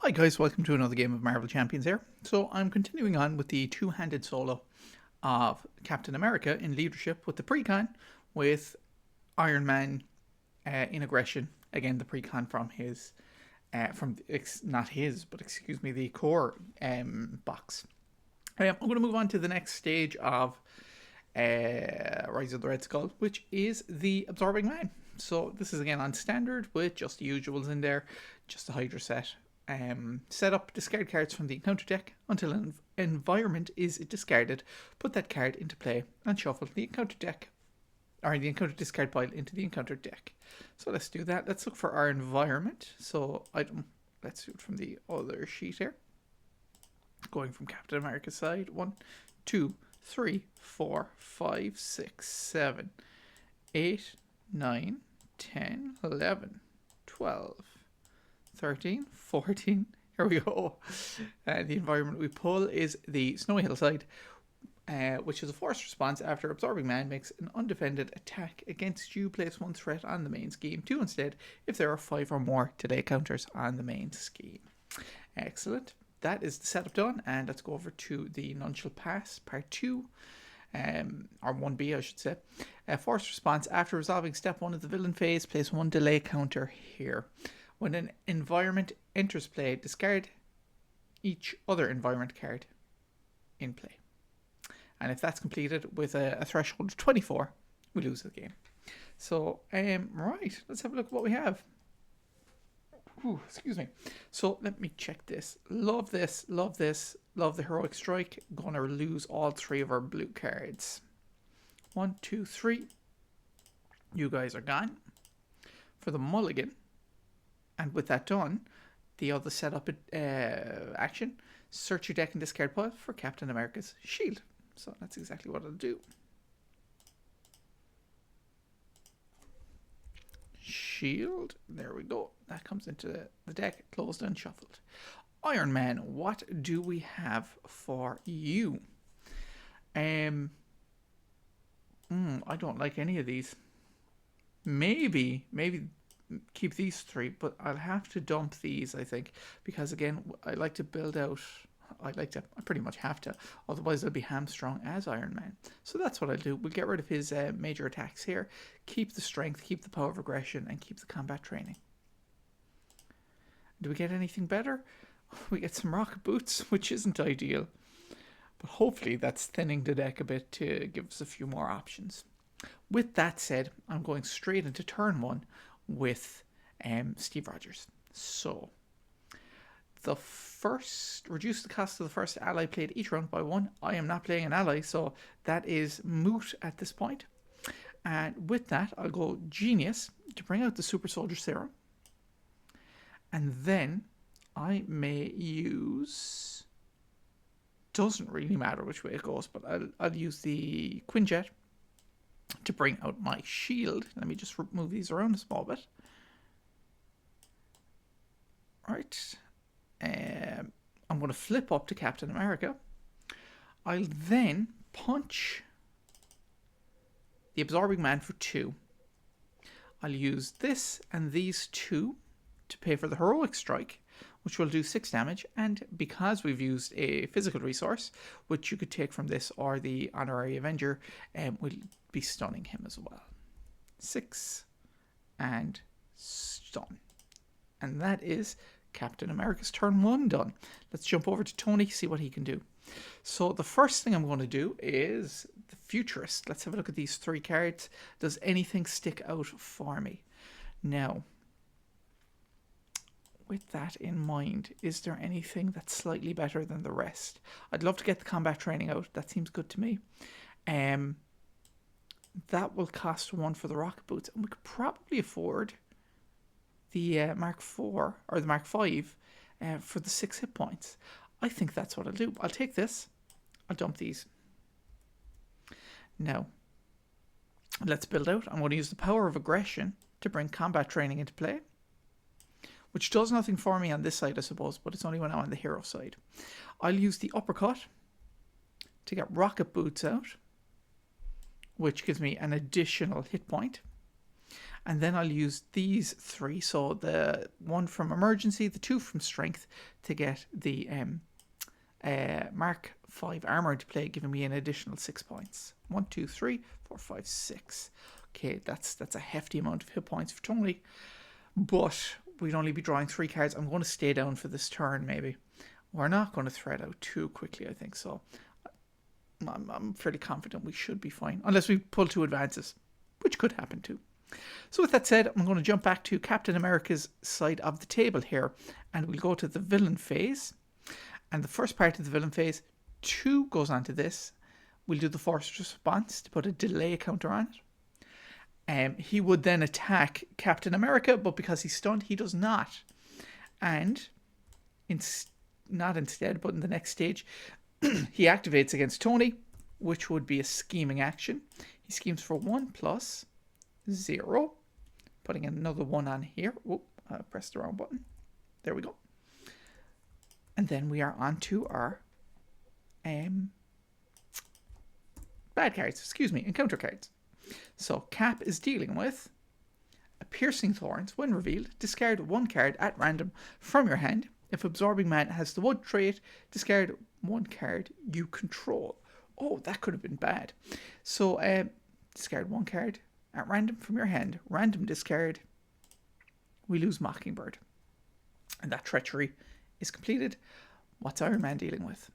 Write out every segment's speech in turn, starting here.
Hi guys, welcome to another game of Marvel Champions here. So I'm continuing on with the two-handed solo of Captain America in leadership with the Precon, with Iron Man in aggression. Again, the Precon from his, not his, but excuse me, the core box. I'm going to move on to the next stage of Rise of the Red Skull, which is the Absorbing Man. So this is again on standard with just the usuals in there, just a Hydra set. Set up discard cards from the encounter deck until an environment is discarded. Put that card into play and shuffle the encounter deck or the encounter discard pile into the encounter deck. So let's do that. Let's look for our environment. So let's do it from the other sheet here. Going from Captain America's side. 1, 2, 3, 4, 5, 6, 7, 8, 9, 10, 11, 12, 13, 14. Here we go. The environment we pull is the Snowy Hillside, which is a forced response after Absorbing Man makes an undefended attack against you. Place 1 threat on the main scheme, 2 instead if there are 5 or more delay counters on the main scheme. Excellent. That is the setup done, and let's go over to the None Shall Pass, part 2. Or 1B, I should say. Forced response after resolving step 1 of the villain phase, place 1 delay counter here. When an environment enters play, discard each other environment card in play. And if that's completed with a threshold of 24, we lose the game. So, right, let's have a look at what we have. Ooh, excuse me. So let me check this. Love this, love this, love the heroic strike. Gonna lose all 3 of our blue cards. 1, 2, 3. You guys are gone. For the mulligan, and with that done, the other setup action, search your deck and discard pile for Captain America's shield. So that's exactly what I'll do. Shield, there we go. That comes into the deck, closed and shuffled. Iron Man, what do we have for you? I don't like any of these. Maybe keep these 3, but I'll have to dump these, I think, because again, I like to build out. I pretty much have to, otherwise I'll be hamstrung as Iron Man. So that's what I'll do. We'll get rid of his major attacks here, keep the strength, keep the power of aggression, and keep the combat training. Do we get anything better? We get some rocket boots, which isn't ideal, but hopefully that's thinning the deck a bit to give us a few more options. With that said, I'm going straight into turn 1 with Steve Rogers. So the first, reduce the cost of the first ally played each round by 1. I am not playing an ally, so that is moot at this point. And with that, I'll go Genius to bring out the Super Soldier Serum. And then I may use, doesn't really matter which way it goes, but I'll use the Quinjet to bring out my shield. Let me just move these around a small bit. Right. I'm going to flip up to Captain America. I'll then punch the Absorbing Man for 2. I'll use this and these 2 to pay for the heroic strike, which will do 6 damage, and because we've used a physical resource, which you could take from this or the Honorary Avenger, we'll be stunning him as well. 6 and stun. And that is Captain America's turn 1 done. Let's jump over to Tony, see what he can do. So the first thing I'm going to do is the Futurist. Let's have a look at these 3 cards. Does anything stick out for me? Now, with that in mind, is there anything that's slightly better than the rest? I'd love to get the combat training out. That seems good to me. That will cost 1 for the rocket boots, and we could probably afford the Mark 4 or the Mark 5 for the 6 hit points. I think that's what I'll do. I'll take this. I'll dump these. Now, let's build out. I'm going to use the power of aggression to bring combat training into play, which does nothing for me on this side, I suppose, but it's only when I'm on the hero side. I'll use the uppercut to get rocket boots out, which gives me an additional hit point. And then I'll use these 3. So the 1 from emergency, the 2 from strength to get the Mark 5 armor into play, giving me an additional 6 points. 1, 2, 3, 4, 5, 6. Okay, that's a hefty amount of hit points for Tony. But we'd only be drawing 3 cards. I'm going to stay down for this turn, maybe. We're not going to thread out too quickly, I think. So I'm fairly confident we should be fine. Unless we pull 2 advances, which could happen too. So with that said, I'm going to jump back to Captain America's side of the table here. And we'll go to the villain phase. And the first part of the villain phase, 2 goes onto this. We'll do the forced response to put a delay counter on it. He would then attack Captain America, but because he's stunned, he does not. And not instead, but in the next stage, he activates against Tony, which would be a scheming action. He schemes for 1 plus 0. Putting another 1 on here. Whoop, I pressed the wrong button. There we go. And then we are on to our bad cards, encounter cards. So Cap is dealing with a Piercing Thorns. When revealed, discard 1 card at random from your hand. If Absorbing Man has the wood trait, discard 1 card you control. Oh, that could have been bad. So discard 1 card at random from your hand. Random discard. We lose Mockingbird. And that treachery is completed. What's Iron Man dealing with?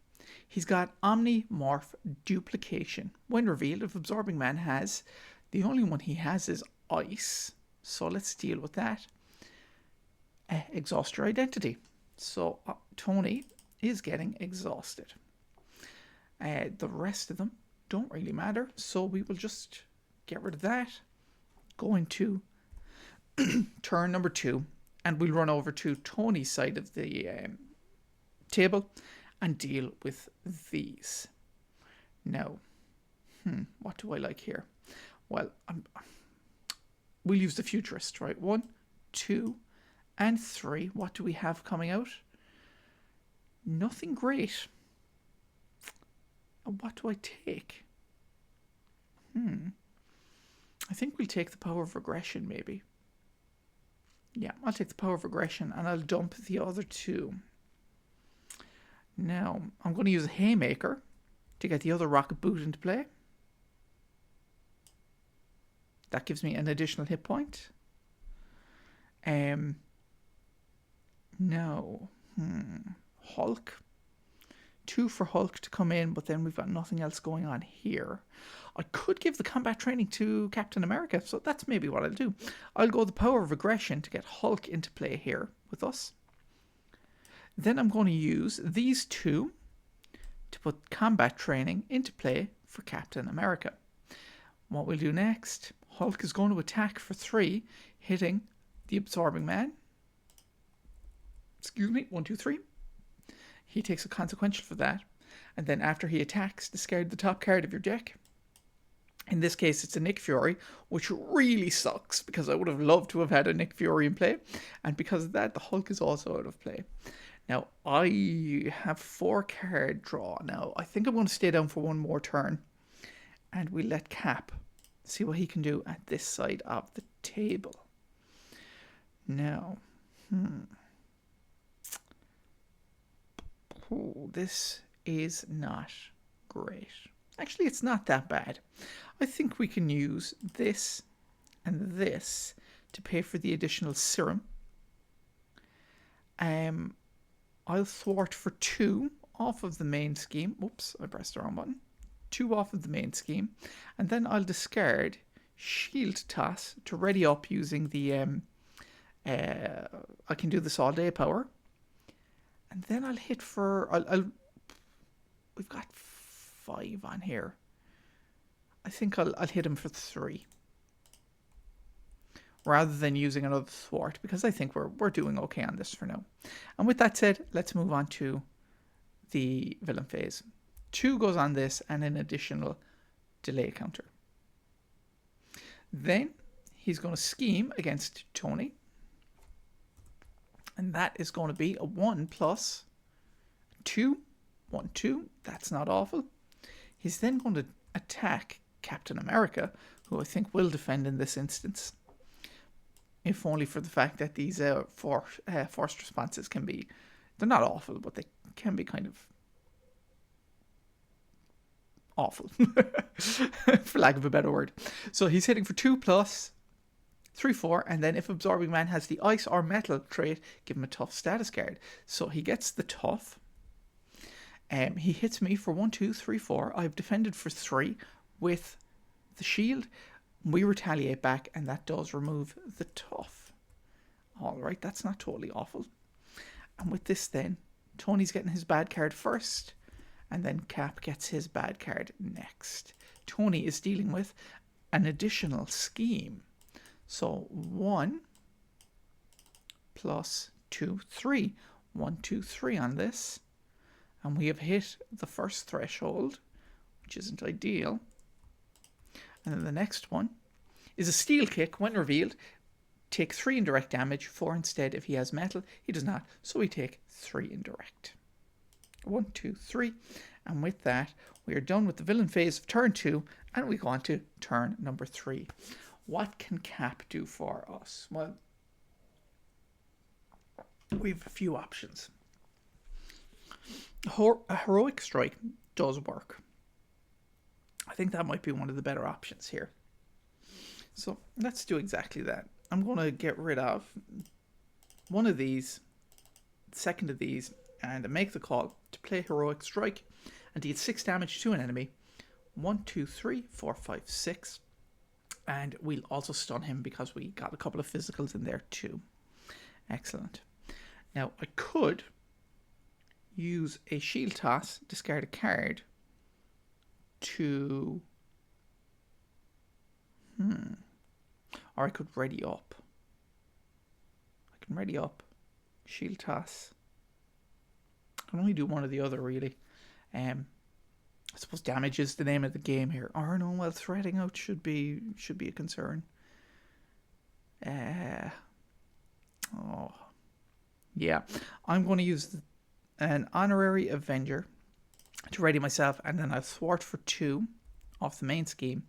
He's got Omnimorph Duplication. When revealed, if Absorbing Man has, the only one he has is Ice. So let's deal with that. Exhaust your identity. So Tony is getting exhausted. The rest of them don't really matter. So we will just get rid of that. Go into turn number 2. And we'll run over to Tony's side of the table and deal with these. Now, what do I like here? Well, we'll use the Futurist, right? 1, 2, and 3. What do we have coming out? Nothing great. What do I take? I think we'll take the Power of Regression, maybe. Yeah, I'll take the Power of Regression and I'll dump the other 2. Now, I'm going to use a Haymaker to get the other Rocket Boot into play. That gives me an additional hit point. No. Hulk. 2 for Hulk to come in, but then we've got nothing else going on here. I could give the combat training to Captain America, so that's maybe what I'll do. I'll go the Power of Regression to get Hulk into play here with us. Then I'm going to use these 2 to put combat training into play for Captain America. What we'll do next, Hulk is going to attack for 3, hitting the Absorbing Man. 1, 2, 3. He takes a consequential for that. And then after he attacks, discard the top card of your deck. In this case, it's a Nick Fury, which really sucks because I would have loved to have had a Nick Fury in play. And because of that, the Hulk is also out of play. Now, I have 4 card draw. Now, I think I'm going to stay down for 1 more turn. And we let Cap see what he can do at this side of the table. Now, oh, this is not great. Actually, it's not that bad. I think we can use this and this to pay for the additional serum. I'll thwart for 2 off of the main scheme. Oops, I pressed the wrong button. 2 off of the main scheme. And then I'll discard Shield Toss to ready up using the... I can do this all day power. And then I'll hit for... We've got 5 on here. I think I'll hit him for 3. Rather than using another thwart, because I think we're doing okay on this for now. And with that said, let's move on to the villain phase. 2 goes on this and an additional delay counter. Then he's going to scheme against Tony. And that is going to be a 1 plus 2. 1, 2. That's not awful. He's then going to attack Captain America, who I think will defend in this instance. if only for the fact that these forced responses can be, they're not awful, but they can be kind of awful, for lack of a better word. So he's hitting for 2 plus 3, 4, and then if Absorbing Man has the ice or metal trait, give him a tough status card. So he gets the tough. He hits me for 1, 2, 3, 4. I've defended for 3 with the shield. We retaliate back, and that does remove the tough. Alright, that's not totally awful. And with this then, Tony's getting his bad card first, and then Cap gets his bad card next. Tony is dealing with an additional scheme. So 1 plus 2, 3. 1, 2, 3 on this. And we have hit the first threshold, which isn't ideal. And then the next one is a steel kick. When revealed, take 3 indirect damage, 4 instead if he has metal. He does not, so we take 3 indirect. 1, 2, 3. And with that, we are done with the villain phase of turn 2, and we go on to turn number 3. What can Cap do for us? Well, we have a few options. A heroic strike does work. I think that might be one of the better options here. So let's do exactly that. I'm going to get rid of one of these, the second of these, and make the call to play heroic strike and deal 6 damage to an enemy. 1, 2, 3, 4, 5, 6. And we'll also stun him because we got a couple of physicals in there too. Excellent. Now I could use a shield toss, discard a card to... Or I could ready up. I can ready up, shield toss. I can only do one or the other really. I suppose damage is the name of the game here. Or no, well, threading out should be a concern. Yeah, I'm going to use an honorary Avenger to ready myself, and then I'll thwart for 2 off the main scheme.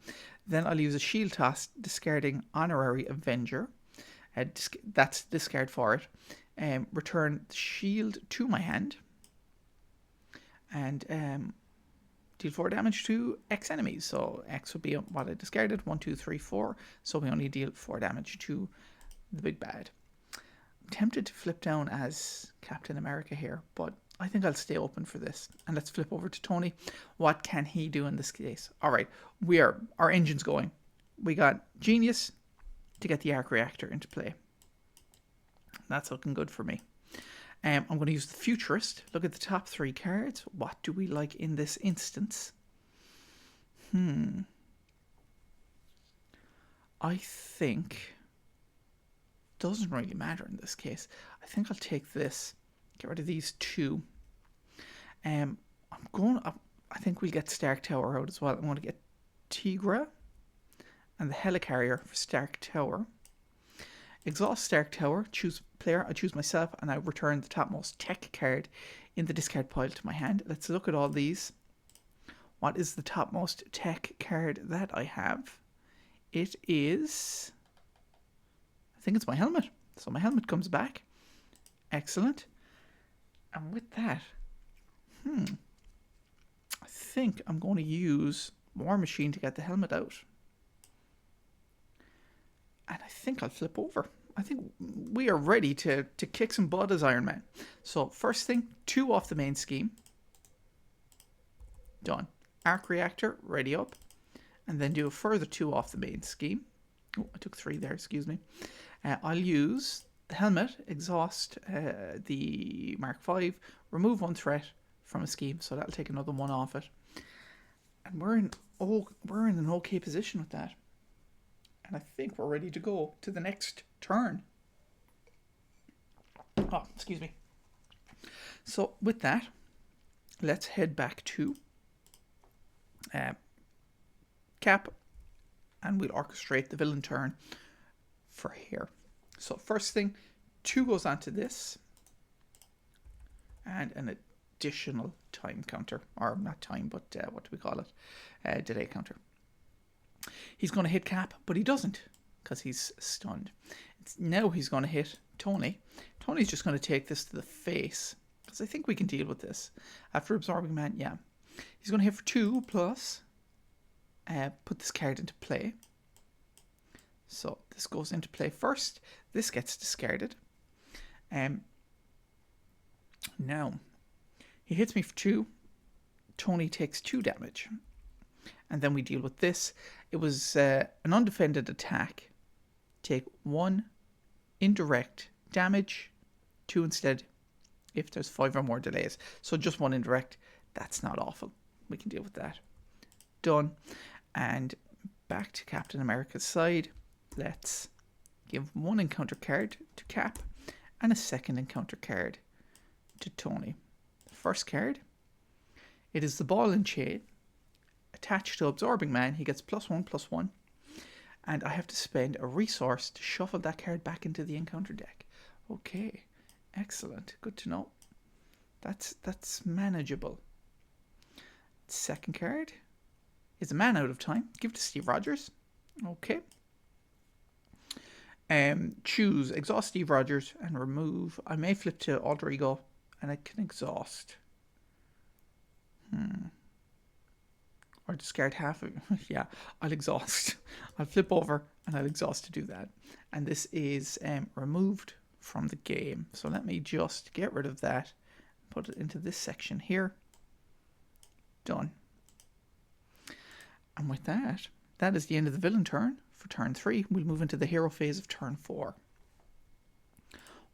Then I'll use a shield toss, discarding honorary Avenger. That's discard for it. Return the shield to my hand, and deal 4 damage to X enemies. So X would be what I discarded. 1, 2, 3, 4. So we only deal 4 damage to the big bad. I'm tempted to flip down as Captain America here, but I think I'll stay open for this. And let's flip over to Tony. What can he do in this case? All right, our engine's going. We got Genius to get the arc reactor into play. That's looking good for me. I'm going to use the Futurist. Look at the top 3 cards. What do we like in this instance? I think doesn't really matter in this case. I think I'll take this. Get rid of these 2. I think we'll get Stark Tower out as well. I'm going to get Tigra and the Helicarrier for Stark Tower. Exhaust Stark Tower, choose player, I choose myself, and I return the topmost tech card in the discard pile to my hand. Let's look at all these. What is the topmost tech card that I have? It is... I think it's my helmet. So my helmet comes back. Excellent. And with that, I think I'm going to use War Machine to get the helmet out. And I think I'll flip over. I think we are ready to kick some butt as Iron Man. So first thing, 2 off the main scheme. Done. Arc Reactor, ready up. And then do a further 2 off the main scheme. Oh, I took 3 there, excuse me. I'll use the helmet, exhaust the Mark V, remove 1 threat from a scheme, so that'll take another 1 off it. And we're in an okay position with that. And I think we're ready to go to the next turn. Oh, excuse me. So with that, let's head back to Cap, and we'll orchestrate the villain turn for here. So first thing, 2 goes onto this, and an additional time counter, or not time, but what do we call it? Delay counter. He's going to hit Cap, but he doesn't, because he's stunned. Now he's going to hit Tony. Tony's just going to take this to the face, because I think we can deal with this. After Absorbing Man, yeah. He's going to hit for 2 plus put this card into play. So this goes into play first. This gets discarded. Now, he hits me for 2. Tony takes 2 damage. And then we deal with this. It was an undefended attack. Take 1 indirect damage. 2 instead if there's 5 or more delays. So just 1 indirect. That's not awful. We can deal with that. Done. And back to Captain America's side. Let's give 1 encounter card to Cap and a 2nd encounter card to Tony. The first card, it is the ball and chain. Attached to Absorbing Man, he gets +1/+1. And I have to spend a resource to shuffle that card back into the encounter deck. Okay, excellent. Good to know. That's manageable. Second card is a man out of time. Give it to Steve Rogers. Okay. Choose exhaust Steve Rogers and remove. I may flip to alter ego and I can exhaust. Or discard half of it. Yeah, I'll exhaust. I'll flip over and I'll exhaust to do that. And this is removed from the game. So let me just get rid of that. Put it into this section here. Done. And with that, that is the end of the villain turn for turn 3. We'll move into the hero phase of turn 4.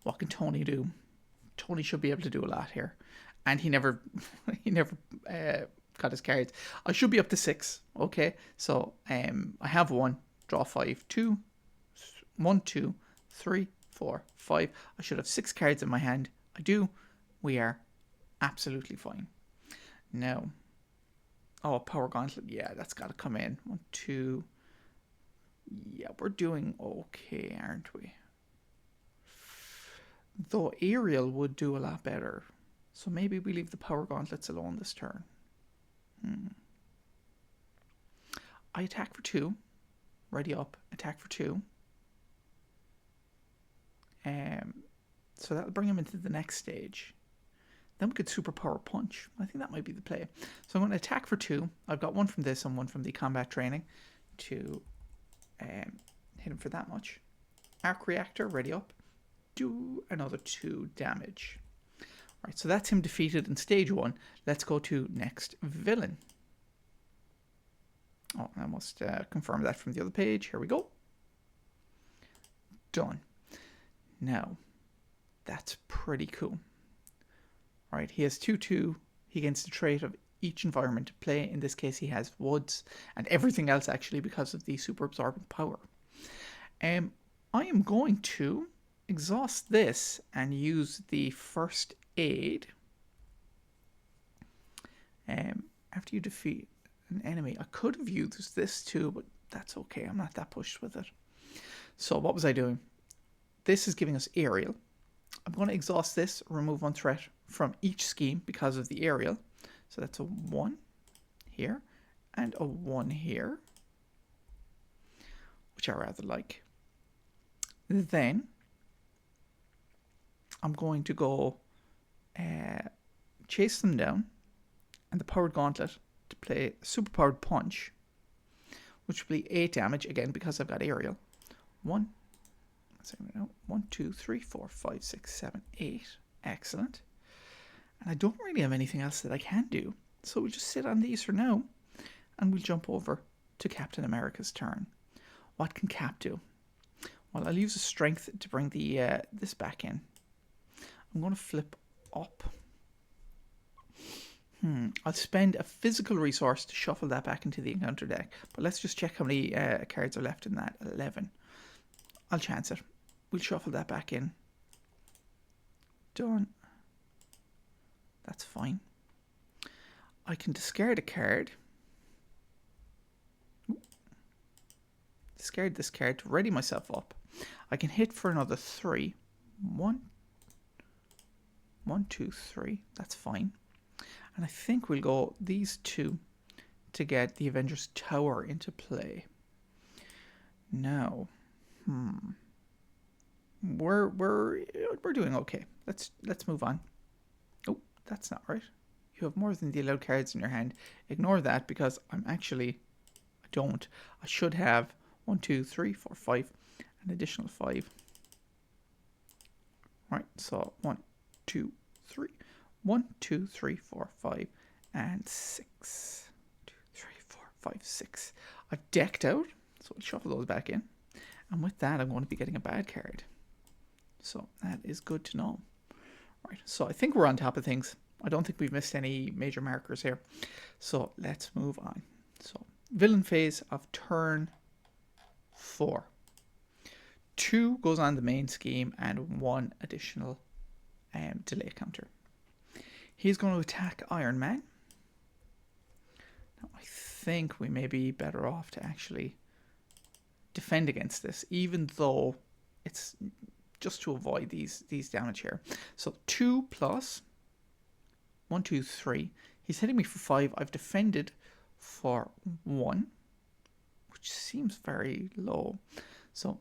What can Tony do? Tony should be able to do a lot here. And he never got his cards. I should be up to 6. Okay, so I have 1. Draw 5. 2. 1, 2, 3, 4, 5. I should have 6 cards in my hand. I do. We are absolutely fine. Now, oh, Power Gauntlet. Yeah, that's got to come in. 1, 2. Yeah, we're doing okay, aren't we? Though Aerial would do a lot better. So maybe we leave the Power Gauntlets alone this turn. I attack for 2. Ready up. Attack for 2. So that'll bring him into the next stage. Then we could Superpower Punch. I think that might be the play. So I'm going to attack for 2. I've got 1 from this and 1 from the combat training to hit him for that much. Arc Reactor, ready up. Do another 2 damage. Right, so that's him defeated in stage 1. Let's go to next villain. Oh, I must confirm that from the other page. Here we go. Done. Now, that's pretty cool. Right, he has 2/2. He gains the trait of each environment to play. In this case, he has woods and everything else actually because of the super absorbent power. I am going to exhaust this and use the first aid. After you defeat an enemy, I could have used this too, but that's okay. I'm not that pushed with it. So what was I doing? This is giving us aerial. I'm going to exhaust this, remove 1 threat from each scheme because of the aerial. So that's a 1 here and a 1 here, which I rather like. Then I'm going to go chase them down and the Powered Gauntlet to play Superpowered Punch, which will be 8 damage again because I've got aerial. 1, 2, 3, 4, 5, 6, 7, 8. Excellent. And I don't really have anything else that I can do. So we'll just sit on these for now. And we'll jump over to Captain America's turn. What can Cap do? Well, I'll use a strength to bring the this back in. I'm going to flip up. I'll spend a physical resource to shuffle that back into the encounter deck. But let's just check how many cards are left in that. 11. I'll chance it. We'll shuffle that back in. Done. That's fine. I can discard a card. Discard this card to ready myself up. I can hit for another 3. 1, 2, 3. That's fine. And I think we'll go these 2 to get the Avengers Tower into play. Now, we're doing okay. Let's move on. Oh, that's not right. You have more than the allowed cards in your hand. Ignore that because I don't. I should have 1, 2, 3, 4, 5, an additional 5. Right, so 1, 2, 3, 1, 2, 3, 4, 5, and 6. 2, 3, 4, 5, 6. I've decked out, so I'll shuffle those back in. And with that, I'm going to be getting a bad card. So that is good to know. Right, so I think we're on top of things. I don't think we've missed any major markers here. So let's move on. So villain phase of turn 4. 2 goes on the main scheme and 1 additional delay counter. He's going to attack Iron Man. Now I think we may be better off to actually defend against this, even though it's just to avoid these damage here. So 2 plus 1, 2, 3. He's hitting me for 5. I've defended for 1, which seems very low. So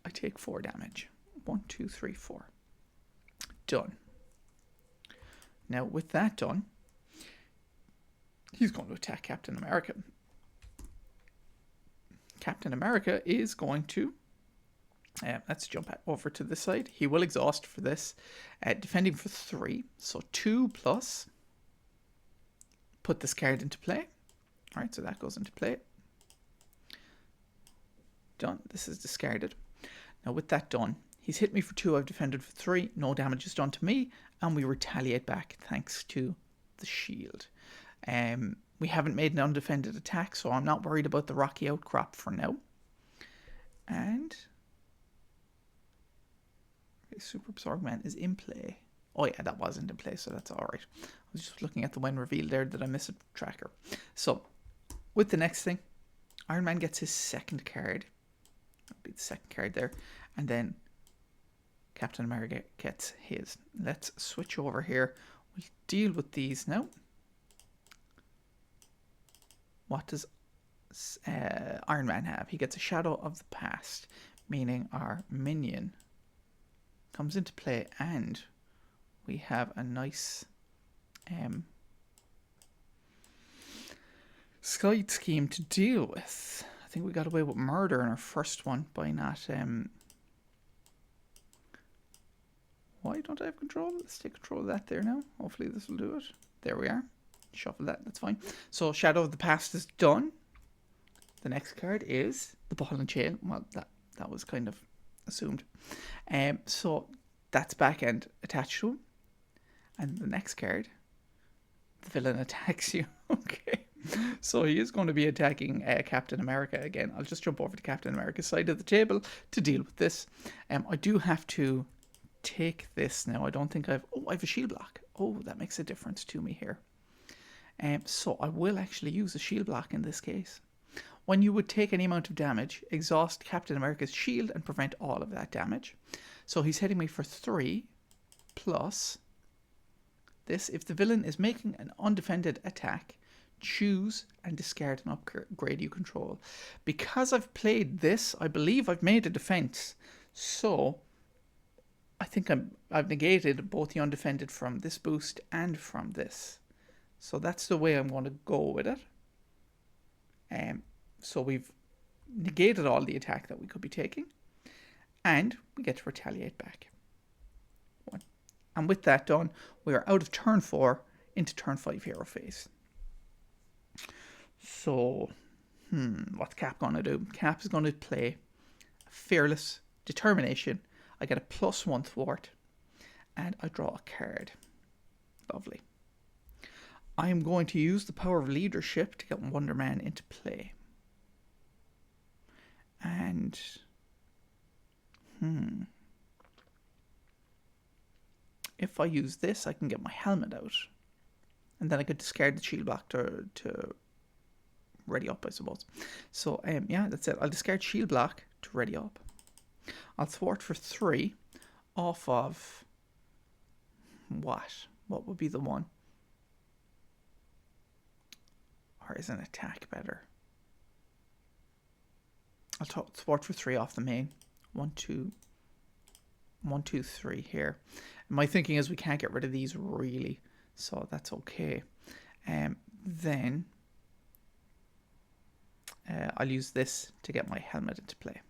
I take 4 damage. 1, 2, 3, 4. Done. Now with that done, he's going to attack Captain America. Captain America is going to, let's jump over to this side. He will exhaust for this, defending for 3. So 2 plus, put this card into play. All right, so that goes into play. Done. This is discarded. Now with that done, he's hit me for 2. I've defended for 3. No damage is done to me, and we retaliate back thanks to the shield. We haven't made an undefended attack, so I'm not worried about the rocky outcrop for now. And Super Absorb Man is in play. Oh yeah, that wasn't in play, so that's all right. I was just looking at the when reveal there. Did I miss a tracker? So with the next thing, Iron Man gets his second card. That'll be the second card there, and then Captain America gets his. Let's switch over here. We'll deal with these now. What does Iron Man have? He gets a Shadow of the Past, meaning our minion comes into play, and we have a nice Skype scheme to deal with. I think we got away with murder in our first one by not... Why don't I have control? Let's take control of that there now. Hopefully this will do it. There we are. Shuffle that, that's fine. So Shadow of the Past is done. The next card is the Ball and Chain. Well, that was kind of assumed. So that's back end attached to him. And the next card, the villain attacks you. Okay. So he is going to be attacking Captain America again. I'll just jump over to Captain America's side of the table to deal with this. I do have to take this now. I don't think I have a shield block. Oh, that makes a difference to me here. So I will actually use a shield block in this case. When you would take any amount of damage, exhaust Captain America's shield and prevent all of that damage. So he's hitting me for 3 plus this. If the villain is making an undefended attack, choose and discard an upgrade you control. Because I've played this, I believe I've made a defense. So I think I've negated both the undefended from this boost and from this. So that's the way I'm going to go with it. So we've negated all the attack that we could be taking. And we get to retaliate back. 1. And with that done, we are out of turn 4 into turn 5 hero phase. So, what's Cap going to do? Cap is going to play Fearless Determination. I get a +1 thwart. And I draw a card. Lovely. I am going to use the power of leadership to get Wonder Man into play. And... if I use this, I can get my helmet out. And then I could discard the shield block to ready up, I suppose. So, yeah, that's it. I'll discard shield block to ready up. I'll thwart for 3 off of... what? What would be the one? Or is an attack better? I'll thwart for 3 off the main. 1, 2, 1, 2, 3 here. And my thinking is we can't get rid of these really, so that's okay. Then I'll use this to get my helmet into play.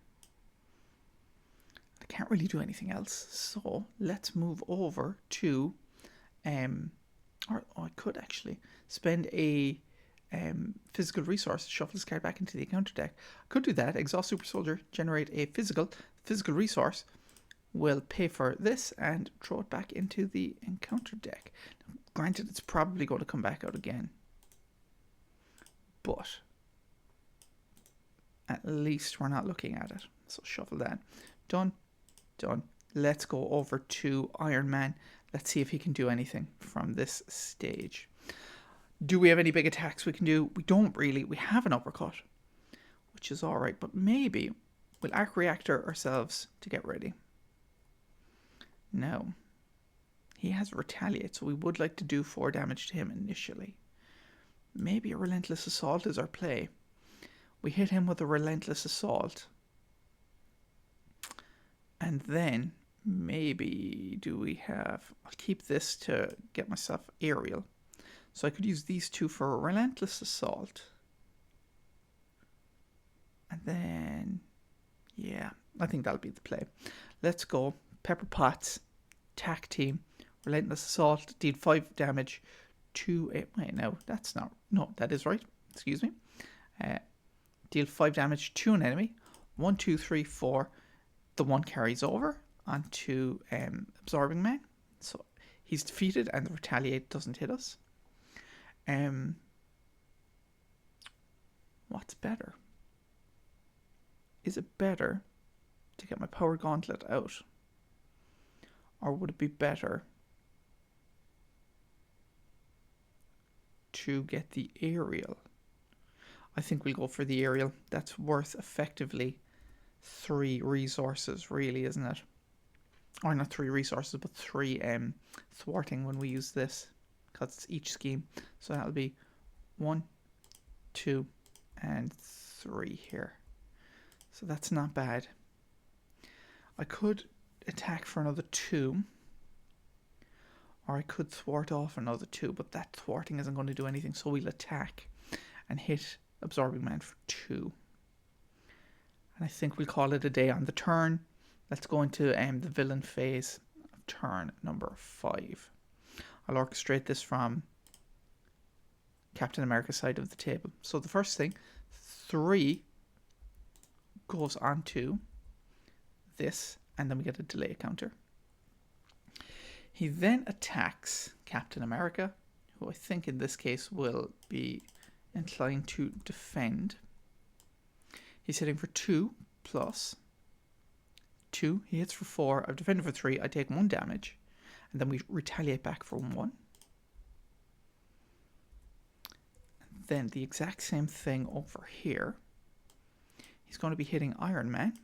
I can't really do anything else, so let's move over to, or I could actually spend a physical resource to shuffle this card back into the encounter deck. I could do that. Exhaust Super Soldier, generate a physical resource. We'll pay for this and throw it back into the encounter deck. Now, granted, it's probably going to come back out again, but at least we're not looking at it. So shuffle that. Done. Done. Let's go over to Iron Man. Let's see if he can do anything from this stage. Do we have any big attacks we can do? We don't really. We have an uppercut, which is alright, but maybe we'll arc reactor ourselves to get ready. No. He has retaliate, so we would like to do 4 damage to him initially. Maybe a relentless assault is our play. We hit him with a relentless assault. And then maybe do we have... I'll keep this to get myself aerial. So I could use these 2 for a relentless assault. And then... yeah, I think that'll be the play. Let's go. Pepper Potts, Tack Team, Relentless Assault, deal 5 damage to a... wait, no, that's not... no, that is right. Excuse me. Deal 5 damage to an enemy. 1, 2, 3, 4. The 1 carries over onto Absorbing Man. So he's defeated and the retaliate doesn't hit us. What's better? Is it better to get my Power Gauntlet out? Or would it be better to get the aerial? I think we'll go for the aerial. That's worth effectively 3 resources, really, isn't it? Or not 3 resources, but 3 thwarting when we use this, because it's each scheme. So that'll be 1, 2, and 3 here. So that's not bad. I could attack for another 2, or I could thwart off another 2, but that thwarting isn't going to do anything, so we'll attack and hit Absorbing Man for 2. And I think we'll call it a day on the turn. Let's go into the villain phase of turn number 5. I'll orchestrate this from Captain America's side of the table. So the first thing, 3 goes onto this, and then we get a delay counter. He then attacks Captain America, who I think in this case will be inclined to defend. He's hitting for 2 plus 2. He hits for 4. I've defended for 3. I take 1 damage. And then we retaliate back for 1. And then the exact same thing over here. He's going to be hitting Iron Man,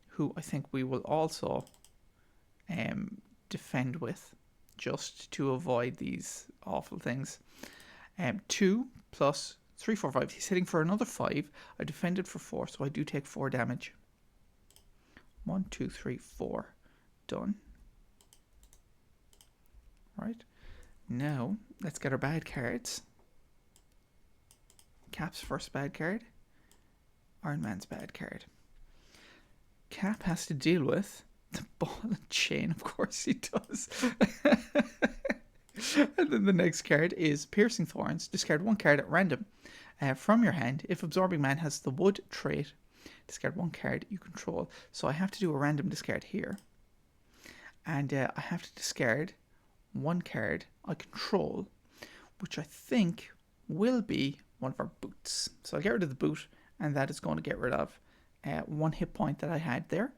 who I think we will also defend with, just to avoid these awful things. 2 plus 3, 4, 5. He's hitting for another 5. I defended for 4, so I do take 4 damage. 1, 2, 3, 4. Done. Right. Now, let's get our bad cards. Cap's first bad card. Iron Man's bad card. Cap has to deal with the ball and chain. Of course he does. And then the next card is Piercing Thorns. Discard 1 card at random from your hand. If Absorbing Man has the wood trait, discard 1 card you control. So I have to do a random discard here. And I have to discard 1 card I control, which I think will be one of our boots. So I'll get rid of the boot, and that is going to get rid of 1 hit point that I had there.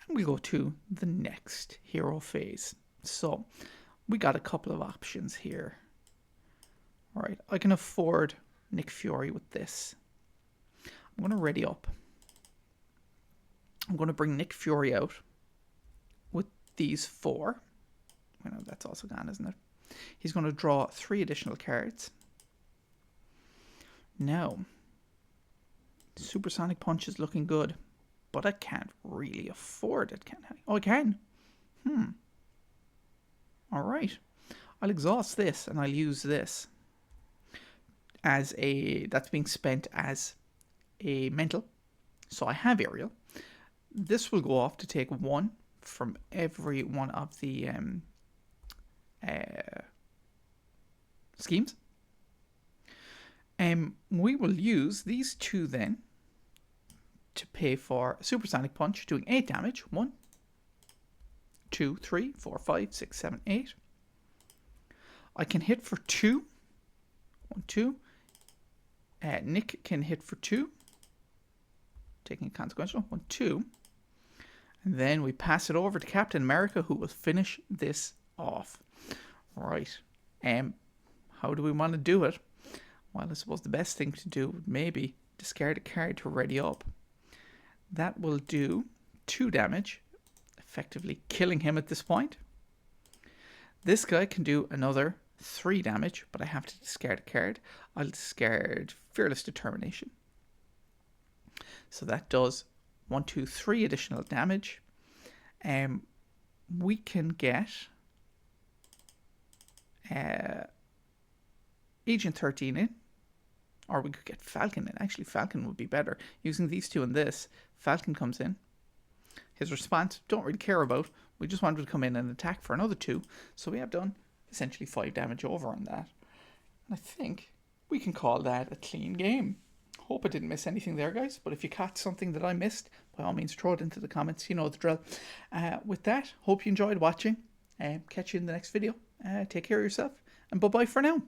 And we go to the next hero phase. So we got a couple of options here. All right, I can afford Nick Fury with this. I'm going to ready up. I'm going to bring Nick Fury out with these 4. I know that's also gone, isn't it? He's going to draw 3 additional cards. Now, Supersonic Punch is looking good, but I can't really afford it, can I? Oh, I can. Alright. I'll exhaust this and I'll use this as that's being spent as a mental. So I have aerial. This will go off to take 1 from every one of the schemes. We will use these 2 then to pay for a supersonic punch, doing 8 damage. 1, 2, 3, 4, 5, 6, 7, 8. I can hit for 2. 1, 2. Nick can hit for 2. Taking a consequential. 1, 2. And then we pass it over to Captain America, who will finish this off. Right. How do we want to do it? Well, I suppose the best thing to do would maybe discard a card to ready up. That will do 2 damage, effectively killing him at this point. This guy can do another 3 damage, but I have to discard a card. I'll discard Fearless Determination. So that does 1, 2, 3 additional damage. We can get Agent 13 in, or we could get Falcon in. Actually, Falcon would be better. Using these 2 and this, Falcon comes in. His response, don't really care about. We just wanted to come in and attack for another 2. So we have done essentially 5 damage over on that. And I think we can call that a clean game. Hope I didn't miss anything there, guys. But if you caught something that I missed, by all means, throw it into the comments. You know the drill. With that, hope you enjoyed watching. Catch you in the next video. Take care of yourself. And bye-bye for now.